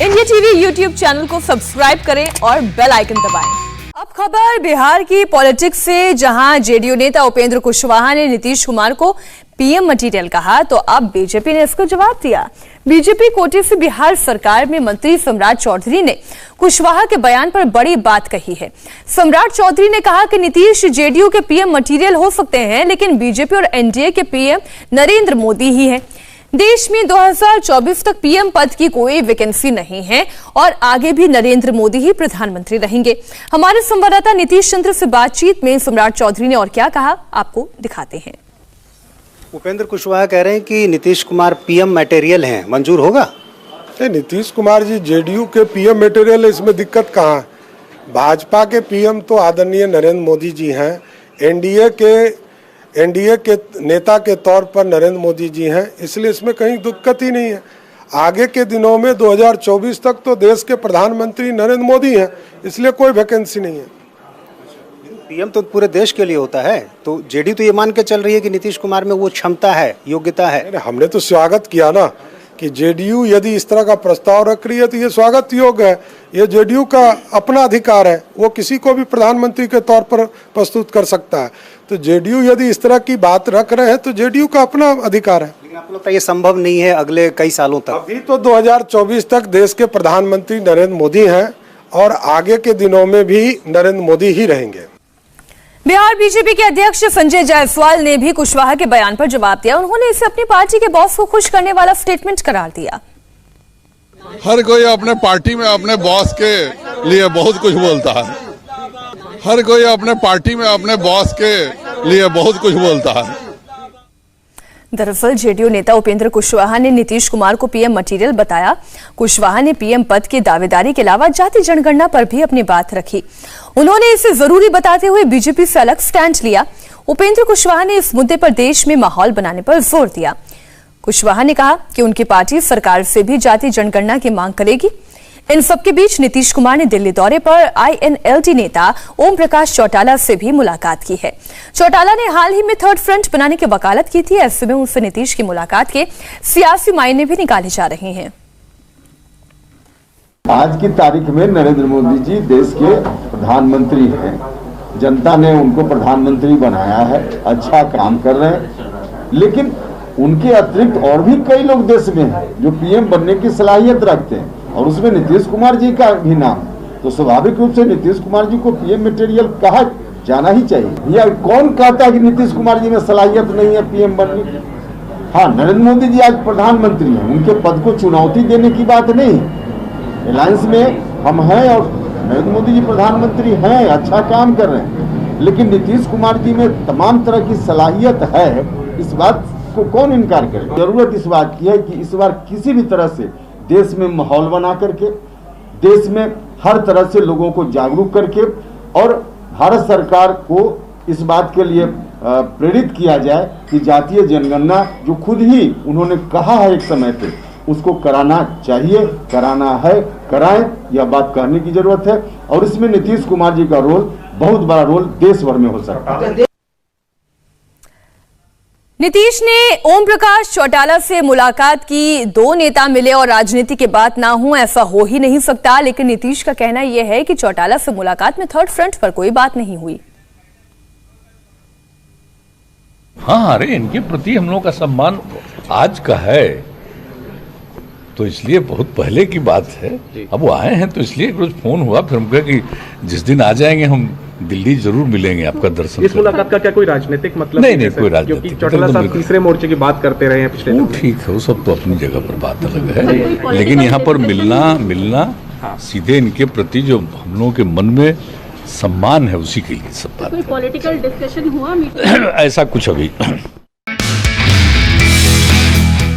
India TV YouTube channel को subscribe करें और बेल आइकन दबाएं। अब खबर बिहार की पॉलिटिक्स से, जहां जेडीयू नेता उपेंद्र कुशवाहा ने नीतीश कुमार को पीएम मटेरियल कहा, तो अब बीजेपी ने इसको जवाब दिया। बीजेपी कोटे से बिहार सरकार में मंत्री सम्राट चौधरी ने कुशवाहा के बयान पर बड़ी बात कही है। सम्राट चौधरी ने कहा कि नीतीश जेडीयू के पीएम मटेरियल हो सकते हैं, लेकिन बीजेपी और एनडीए के पीएम नरेंद्र मोदी ही हैं। देश में 2024 तक पीएम पद की कोई वैकेंसी नहीं है और आगे भी नरेंद्र मोदी ही प्रधानमंत्री रहेंगे। हमारे संवाददाता नीतीश चंद्र से बातचीत में सम्राट चौधरी ने और क्या कहा, आपको दिखाते हैं। उपेंद्र कुशवाहा कह रहे हैं कि नीतीश कुमार पीएम मटेरियल हैं, मंजूर होगा? नीतीश कुमार जी जेडीयू के पीएम मटेरियल, इसमें दिक्कत कहाँ है? भाजपा के पीएम तो आदरणीय नरेंद्र मोदी जी हैं, एनडीए के नेता के तौर पर नरेंद्र मोदी जी हैं, इसलिए इसमें कहीं दिक्कत ही नहीं है। आगे के दिनों में 2024 तक तो देश के प्रधानमंत्री नरेंद्र मोदी हैं, इसलिए कोई वैकेंसी नहीं है। पीएम तो पूरे देश के लिए होता है, तो जेडीयू तो ये मान के चल रही है कि नीतीश कुमार में वो क्षमता है, योग्यता है। हमने तो स्वागत किया ना कि जेडीयू यदि इस तरह का प्रस्ताव रख रही है तो ये स्वागत योग्य है। ये जेडीयू का अपना अधिकार है, वो किसी को भी प्रधानमंत्री के तौर पर प्रस्तुत कर सकता है। तो जेडीयू यदि इस तरह की बात रख रहे हैं तो जेडीयू का अपना अधिकार है। लेकिन आपको लगता है ये संभव नहीं है अगले कई सालों तक? अभी तो 2024 तक देश के प्रधानमंत्री नरेंद्र मोदी हैं और आगे के दिनों में भी नरेंद्र मोदी ही रहेंगे। बिहार बीजेपी के अध्यक्ष संजय जायसवाल ने भी कुशवाहा के बयान पर जवाब दिया। उन्होंने इसे अपनी पार्टी के बॉस को खुश करने वाला स्टेटमेंट करार दिया। हर कोई अपने पार्टी में अपने बॉस के लिए बहुत कुछ बोलता है। हर कोई अपने पार्टी में अपने बॉस के लिए बहुत कुछ बोलता है। दरअसल जेडीयू नेता उपेंद्र कुशवाहा ने नीतीश कुमार को पीएम मटेरियल बताया। कुशवाहा ने पीएम पद की दावेदारी के अलावा जाति जनगणना पर भी अपनी बात रखी। उन्होंने इसे जरूरी बताते हुए बीजेपी से अलग स्टैंड लिया। उपेंद्र कुशवाहा ने इस मुद्दे पर देश में माहौल बनाने पर जोर दिया। कुशवाहा ने कहा कि उनकी पार्टी सरकार से भी जाति जनगणना की मांग करेगी। इन सबके बीच नीतीश कुमार ने दिल्ली दौरे पर आईएनएलडी नेता ओम प्रकाश चौटाला से भी मुलाकात की है। चौटाला ने हाल ही में थर्ड फ्रंट बनाने की वकालत की थी। ऐसे में उनसे नीतीश की मुलाकात के सियासी मायने भी निकाले जा रहे हैं। आज की तारीख में नरेंद्र मोदी जी देश के प्रधानमंत्री हैं। जनता ने उनको प्रधानमंत्री बनाया है, अच्छा काम कर रहे हैं, लेकिन उनके अतिरिक्त और भी कई लोग देश में हैं जो पीएम बनने की सलाहियत रखते हैं और उसमें नीतीश कुमार जी का भी नाम। तो स्वाभाविक रूप से नीतीश कुमार जी को पीएम मटेरियल कहा जाना ही चाहिए। या कौन कहता है कि नीतीश कुमार जी में सलाहियत नहीं है पीएम बनने की? हाँ, नरेंद्र मोदी जी आज प्रधानमंत्री हैं, उनके पद को चुनौती देने की बात नहीं। अलायंस में हम हैं और नरेंद्र मोदी जी प्रधानमंत्री हैं, अच्छा काम कर रहे हैं, लेकिन नीतीश कुमार जी में तमाम तरह की सलाहियत है, इस बात को कौन इनकार करे। जरूरत इस बात की है कि इस बार किसी भी तरह से देश में माहौल बना करके, देश में हर तरह से लोगों को जागरूक करके और भारत सरकार को इस बात के लिए प्रेरित किया जाए कि जातीय जनगणना जो खुद ही उन्होंने कहा है एक समय पे, उसको कराना चाहिए, कराना है, कराएं, यह बात कहने की जरूरत है। और इसमें नीतीश कुमार जी का रोल, बहुत बड़ा रोल देश भर में हो सकता है। नीतीश ने ओम प्रकाश चौटाला से मुलाकात की। दो नेता मिले और राजनीति की बात ना हो, ऐसा हो ही नहीं सकता। लेकिन नीतीश का कहना यह है कि चौटाला से मुलाकात में थर्ड फ्रंट पर कोई बात नहीं हुई। हाँ, अरे इनके प्रति हम लोगों का सम्मान आज का है, तो इसलिए बहुत पहले की बात है। अब वो आए हैं तो इसलिए रोज फोन हुआ, फिर हम कहे कि जिस दिन आ जाएंगे हम दिल्ली जरूर मिलेंगे, आपका दर्शन। इस मुलाकात का क्या कोई राजनीतिक मतलब? नहीं, कोई राजनीतिक, क्योंकि चौटाला साहब तीसरे मोर्चे की बात करते रहे हैं पिछले। वो ठीक है, वो सब तो अपनी जगह पर बात अलग है, लेकिन यहाँ पर मिलना सीधे इनके प्रति जो हम लोगों के मन में सम्मान है उसी के लिए सब बात। कोई पॉलिटिकल डिस्कशन हुआ? ऐसा कुछ अभी।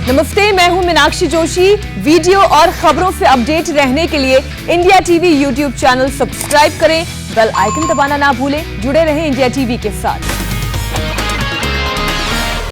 नमस्ते, मैं हूं मीनाक्षी जोशी। वीडियो और खबरों से अपडेट रहने के लिए India TV YouTube channel subscribe करें, बेल आइकन दबाना ना भूलें। जुड़े रहें इंडिया टीवी के साथ।